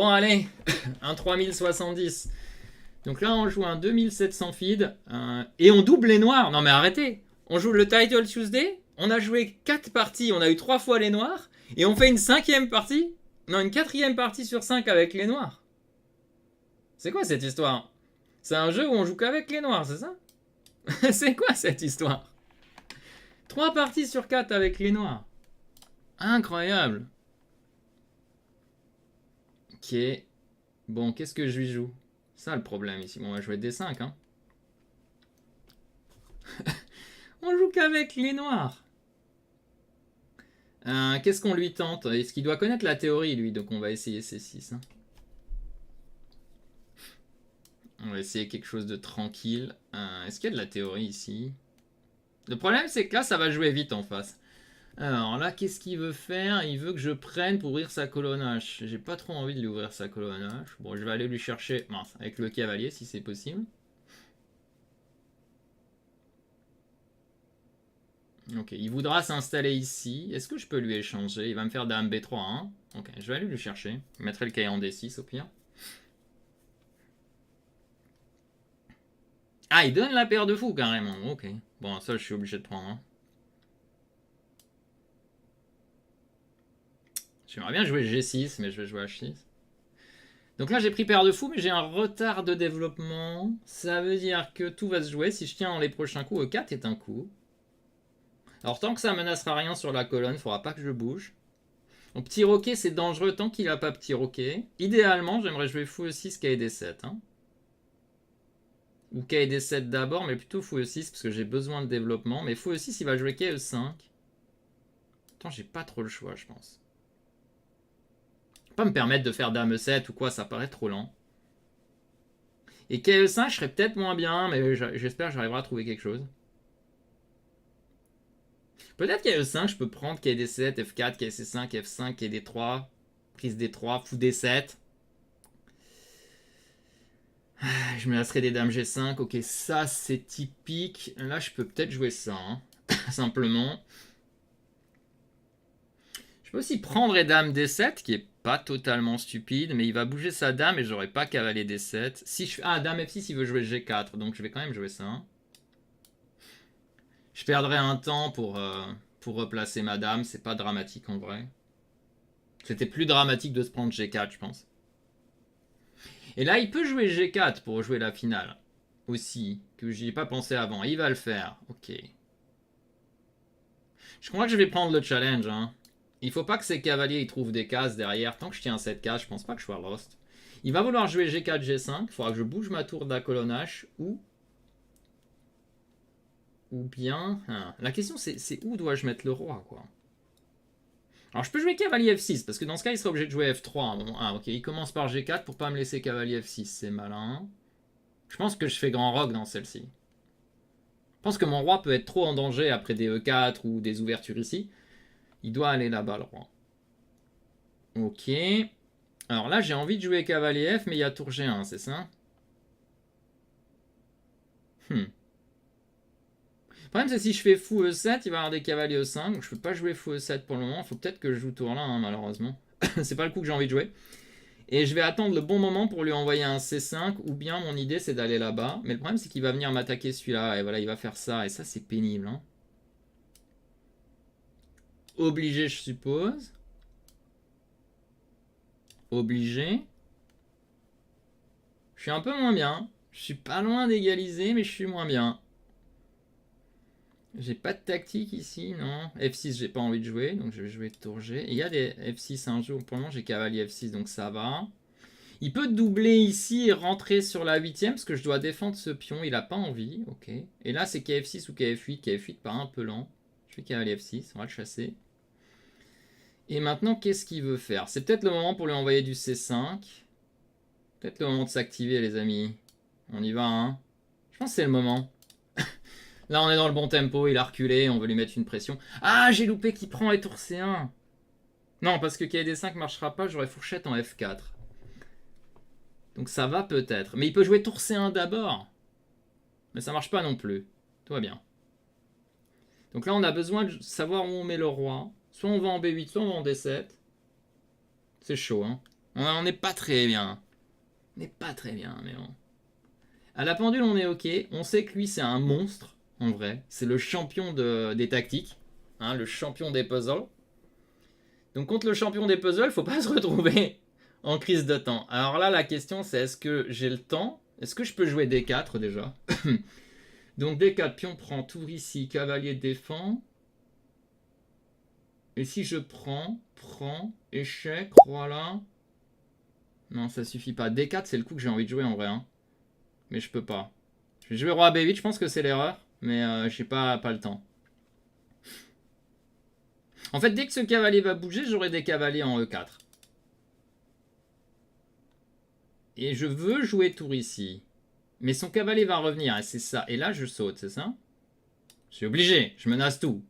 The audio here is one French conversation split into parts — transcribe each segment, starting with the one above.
Bon allez, un 3070. Donc là on joue un 2700 feed et on double les noirs. Non mais arrêtez. On joue le Title Tuesday. On a joué 4 parties. On a eu 3 fois les noirs. Et on fait une cinquième partie. Non, une quatrième partie sur 5 avec les noirs. C'est quoi cette histoire? C'est un jeu où on joue qu'avec les noirs, c'est ça? C'est quoi cette histoire? 3 parties sur 4 avec les noirs. Incroyable. Ok. Bon, qu'est-ce que je lui joue? Ça le problème ici. Bon, on va jouer D5, hein. On joue qu'avec les noirs. Qu'est-ce qu'on lui tente? Est-ce qu'il doit connaître la théorie, lui? Donc on va essayer C6. Hein. On va essayer quelque chose de tranquille. Est-ce qu'il y a de la théorie ici? Le problème, c'est que là, ça va jouer vite en face. Alors là, qu'est-ce qu'il veut faire? Il veut que je prenne pour ouvrir sa colonne H. J'ai pas trop envie de lui ouvrir sa colonne H. Bon, je vais aller lui chercher mince, avec le cavalier, si c'est possible. Ok, il voudra s'installer ici. Est-ce que je peux lui échanger? Il va me faire dame B3, hein. Ok, je vais aller lui chercher. Je mettrai le cahier en D6 au pire. Ah, il donne la paire de fous carrément. Ok. Bon, ça, je suis obligé de prendre. Hein. J'aimerais bien jouer G6, mais je vais jouer H6. Donc là, j'ai pris paire de fous, mais j'ai un retard de développement. Ça veut dire que tout va se jouer. Si je tiens dans les prochains coups, E4 est un coup. Alors, tant que ça menacera rien sur la colonne, il ne faudra pas que je bouge. Donc, petit roquet, c'est dangereux tant qu'il n'a pas petit roquet. Idéalement, j'aimerais jouer fou E6, KD7. Hein. Ou KD7 d'abord, mais plutôt fou E6 parce que j'ai besoin de développement. Mais fou E6, il va jouer KE5. Attends, j'ai pas trop le choix, je pense. Pas me permettre de faire dame E7 ou quoi, ça paraît trop lent. Et KE5, je serais peut-être moins bien, mais j'espère que j'arriverai à trouver quelque chose. Peut-être KE5, je peux prendre KD7, F4, KC5, F5, KD3, prise D3, fou D7. Je me laisserai des dames G5. Ok, ça c'est typique. Là, je peux peut-être jouer ça. Hein. Simplement. Je peux aussi prendre les dames D7, qui est pas totalement stupide, mais il va bouger sa dame et j'aurai pas cavalier D7. Si je... Ah, dame F6, il veut jouer G4, donc je vais quand même jouer ça. Je perdrai un temps pour replacer ma dame, c'est pas dramatique en vrai. C'était plus dramatique de se prendre G4, je pense. Et là, il peut jouer G4 pour jouer la finale. Aussi, que j'y ai pas pensé avant. Il va le faire. Ok. Je crois que je vais prendre le challenge. Hein. Il faut pas que ces cavaliers ils trouvent des cases derrière. Tant que je tiens cette case, je pense pas que je sois lost. Il va vouloir jouer G4, G5. Il faudra que je bouge ma tour de la colonne H. Ou bien... Hein. La question, c'est où dois-je mettre le roi, quoi. Alors, je peux jouer cavalier F6, parce que dans ce cas, il sera obligé de jouer F3 à un moment. Ah, ok, il commence par G4 pour pas me laisser cavalier F6. C'est malin. Je pense que je fais grand rogue dans celle-ci. Je pense que mon roi peut être trop en danger après des E4 ou des ouvertures ici. Il doit aller là-bas, le roi. Ok. Alors là, j'ai envie de jouer cavalier F, mais il y a tour G1, c'est ça? Le problème, c'est que si je fais fou E7, il va y avoir des cavaliers E5. Donc je peux pas jouer fou E7 pour le moment. Il faut peut-être que je joue tour là, hein, malheureusement. C'est pas le coup que j'ai envie de jouer. Et je vais attendre le bon moment pour lui envoyer un C5. Ou bien mon idée, c'est d'aller là-bas. Mais le problème, c'est qu'il va venir m'attaquer celui-là. Et voilà, il va faire ça. Et ça, c'est pénible. Hein. Obligé, je suppose. Obligé. Je suis un peu moins bien. Je suis pas loin d'égaliser, mais je suis moins bien. J'ai pas de tactique ici, non. F6, j'ai pas envie de jouer, donc je vais jouer tour G. Et il y a des F6 un jour. Pour le moment, j'ai cavalier F6, donc ça va. Il peut doubler ici et rentrer sur la 8ème, parce que je dois défendre ce pion. Il a pas envie, ok. Et là, c'est KF6 ou KF8. KF8 paraît un peu lent. Je fais cavalier F6, on va le chasser. Et maintenant, qu'est-ce qu'il veut faire? C'est peut-être le moment pour lui envoyer du C5. Peut-être le moment de s'activer, les amis. On y va, hein. Je pense que c'est le moment. Là, on est dans le bon tempo, il a reculé, on veut lui mettre une pression. Ah, j'ai loupé qui prend les tours C1. Non, parce que KD5 marchera pas, j'aurai fourchette en F4. Donc ça va peut-être. Mais il peut jouer tour C1 d'abord. Mais ça marche pas non plus. Tout va bien. Donc là, on a besoin de savoir où on met le roi. Soit on va en B8, soit on va en D7. C'est chaud, hein. On n'est pas très bien. On n'est pas très bien, mais bon. À la pendule, on est ok. On sait que lui, c'est un monstre, en vrai. C'est le champion des tactiques. Hein, le champion des puzzles. Donc contre le champion des puzzles, faut pas se retrouver en crise de temps. Alors là, la question, c'est est-ce que j'ai le temps? Est-ce que je peux jouer D4 déjà? Donc D4, pion prend, tour ici, cavalier défend. Et si je prends, échec, roi là. Non, ça suffit pas. D4, c'est le coup que j'ai envie de jouer en vrai. Hein. Mais je peux pas. Je vais jouer roi B8, je pense que c'est l'erreur. Mais j'ai pas le temps. En fait, dès que ce cavalier va bouger, j'aurai des cavaliers en E4. Et je veux jouer tour ici. Mais son cavalier va revenir, et c'est ça. Et là, je saute, c'est ça? Je suis obligé, je menace tout.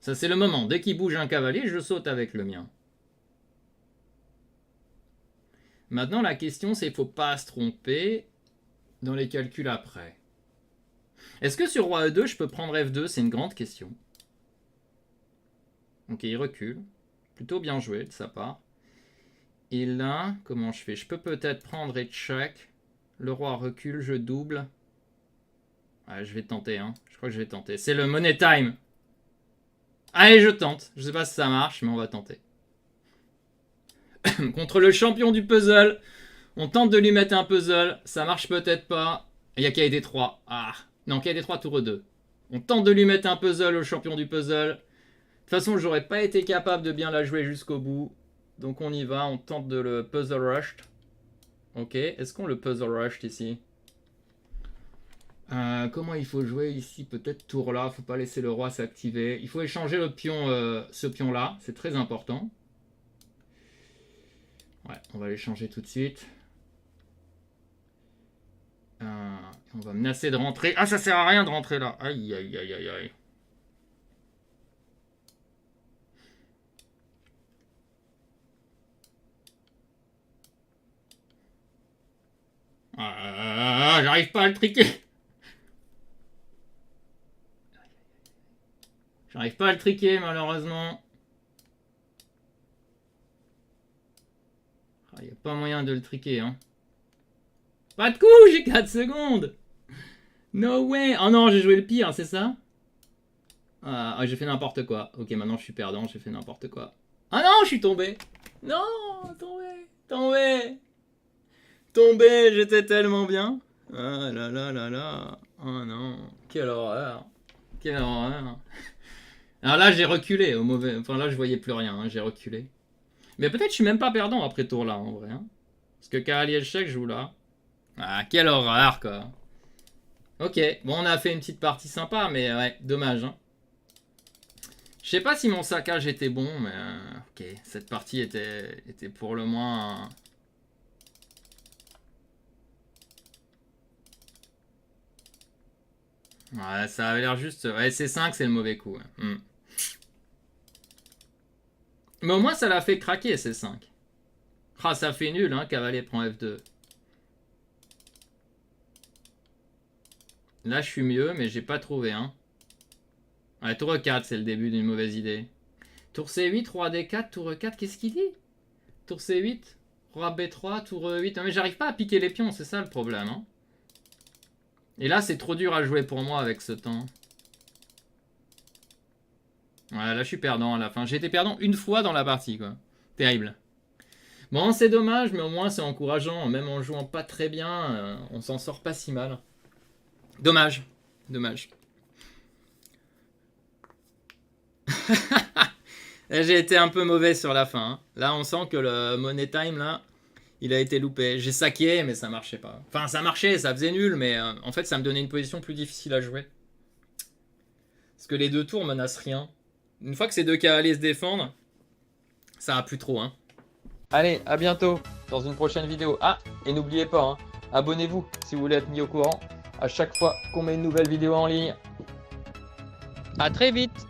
Ça, c'est le moment. Dès qu'il bouge un cavalier, je saute avec le mien. Maintenant, la question, c'est qu'il ne faut pas se tromper dans les calculs après. Est-ce que sur roi E2, je peux prendre F2? C'est une grande question. Ok, il recule. Plutôt bien joué de sa part. Et là, comment je fais? Je peux peut-être prendre et check. Le roi recule, je double. Ouais, je vais tenter, hein. Je crois que je vais tenter. C'est le money time. Allez, je tente. Je sais pas si ça marche, mais on va tenter. Contre le champion du puzzle. On tente de lui mettre un puzzle. Ça marche peut-être pas. Il y a KD3. Ah. Non, KD3 tour 2. On tente de lui mettre un puzzle au champion du puzzle. De toute façon, j'aurais pas été capable de bien la jouer jusqu'au bout. Donc on y va. On tente de le puzzle rush. Ok. Est-ce qu'on le puzzle rush ici? Comment il faut jouer ici? Peut-être tour là. Faut pas laisser le roi s'activer. Il faut échanger le pion, ce pion là. C'est très important. Ouais, on va l'échanger tout de suite. On va menacer de rentrer. Ah, ça sert à rien de rentrer là. Aïe, aïe, aïe, aïe, aïe. J'arrive pas à le triquer. J'arrive pas à le triquer, malheureusement. Il n'y a pas moyen de le triquer, hein. Pas de coup, j'ai 4 secondes. No way. Oh non, j'ai joué le pire, c'est ça? J'ai fait n'importe quoi. Ok, maintenant je suis perdant, j'ai fait n'importe quoi. Ah non, je suis tombé. Non, tombé, j'étais tellement bien. Ah là là là là. Oh non, quelle horreur. Alors là, j'ai reculé au mauvais. Enfin là, je voyais plus rien, hein, j'ai reculé. Mais peut-être je suis même pas perdant après tour là, en vrai. Hein. Parce que cavalier échec joue là. Ah, quelle horreur, quoi. Ok, bon, on a fait une petite partie sympa, mais ouais, dommage. Hein. Je sais pas si mon saccage était bon, mais ok, cette partie était pour le moins... Ouais, ça avait l'air juste... Ouais, C5, c'est le mauvais coup. Ouais. Mais au moins, ça l'a fait craquer, C5. Ah, ça fait nul, hein, cavalier prend F2. Là, je suis mieux, mais j'ai pas trouvé, hein. Ouais, tour E4, c'est le début d'une mauvaise idée. Tour C8, roi D4, tour E4, qu'est-ce qu'il dit? Tour C8, roi B3, tour E8. Non, mais j'arrive pas à piquer les pions, c'est ça le problème, hein. Et là, c'est trop dur à jouer pour moi avec ce temps. Ouais, là, je suis perdant à la fin. J'ai été perdant une fois dans la partie, quoi. Terrible. Bon, c'est dommage, mais au moins, c'est encourageant. Même en jouant pas très bien, on s'en sort pas si mal. Dommage. J'ai été un peu mauvais sur la fin. Hein. Là, on sent que le money time, là, il a été loupé. J'ai saqué, mais ça marchait pas. Enfin, ça marchait, ça faisait nul, mais en fait, ça me donnait une position plus difficile à jouer. Parce que les deux tours menacent rien. Une fois que ces deux cavaliers se défendent, ça va plus trop. Hein. Allez, à bientôt dans une prochaine vidéo. Ah, et n'oubliez pas, hein, abonnez-vous si vous voulez être mis au courant à chaque fois qu'on met une nouvelle vidéo en ligne. À très vite!